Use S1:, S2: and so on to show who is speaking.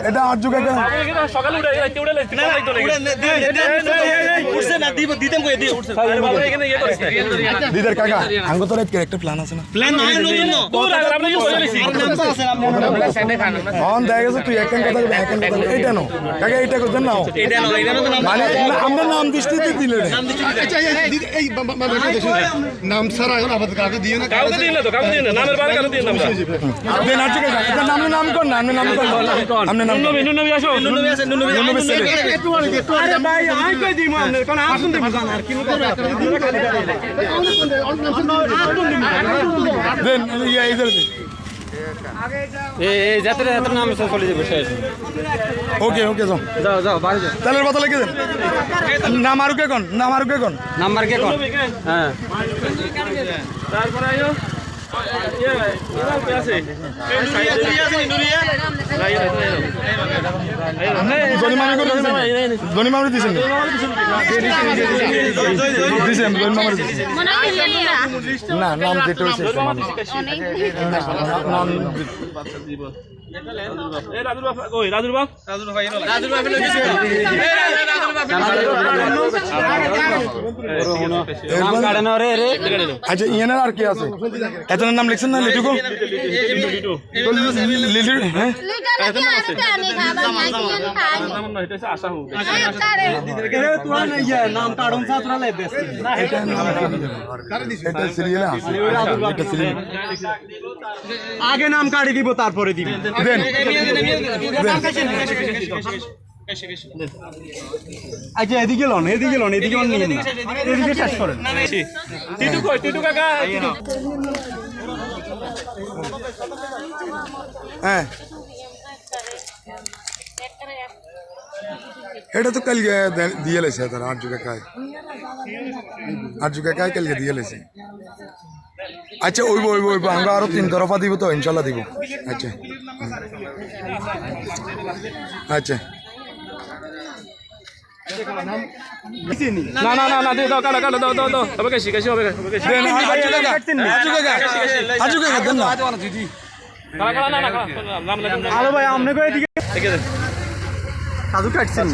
S1: এটা আর যুগে
S2: সকালে উঠে রাতে উঠে লাগছে উঠছে না দিব দিতেম কই দি উঠছে আরে বাবা এখানে ইয়ে করিস না
S1: দিদার কাকা আঙ্গ তোর একটা প্ল্যান আছে না
S2: প্ল্যান নাই নবীন তোর আমরা ইউজ করে লিছি নাম তো আছে আমরা সাইডে খান
S1: অন দেখা গেছে তুই একখান কথা এইটা নো কাকা এইটা করতেন না
S2: এটা তো নাম
S1: মানে আমরা নাম দৃষ্টিতে দিলে রে
S3: আচ্ছা এই নাম সারা এখন আমাদের কাউকে দিও না
S2: কাউকে দিন না তো কাউকে দিন না নামের বাইরে কাউকে দিন না আমরা
S1: দেন আর যুগে এটা নাম কোন নাম আমনে নাম
S2: নবী আসো নবী আছে
S1: নবী ছেলে
S2: আরে ভাই আই কই দিম আমনে কোন আসুন দিম জান আর কি
S1: দেন ইয়া ইধর দে
S2: এই যাত্রা নাম চলে যাবে শেষ
S1: ওকে ওকে যাও
S2: যাও বাড়ি যাও
S1: তেলের বোতল লিখে দেন নাম আর কে কোন
S2: নাম্বার কে কোন হ্যাঁ তারপর আইও
S1: ধনী দিছেন না নাম যেটা হয়েছে আচ্ছা ইয়ানের আর কি আছে এতনের নাম লিখছেন না লিটুকো লিটু হ্যাঁ
S2: আগে নাম কাটি দিব তারপরে দিব
S1: দেন
S2: আচ্ছা এদিকে লন নিয়ে না এদিকে শেষ করেন টিটু কাকা
S1: হ্যাঁ এটা তো কাল দিয়ে লেছে তার আরজু কাকায় কালকে দিয়ে লেছে আচ্ছা ওইব আমরা আরো 3 তরফা দিব তো ইনশাল্লাহ দিব আচ্ছা আচ্ছা
S2: না দে দাও কাটা দাও তবে কাশি হবে
S1: আরজু কাকা দেন না
S2: কালা না আলো ভাই আমনে কই এদিকে কাজু কাটছেন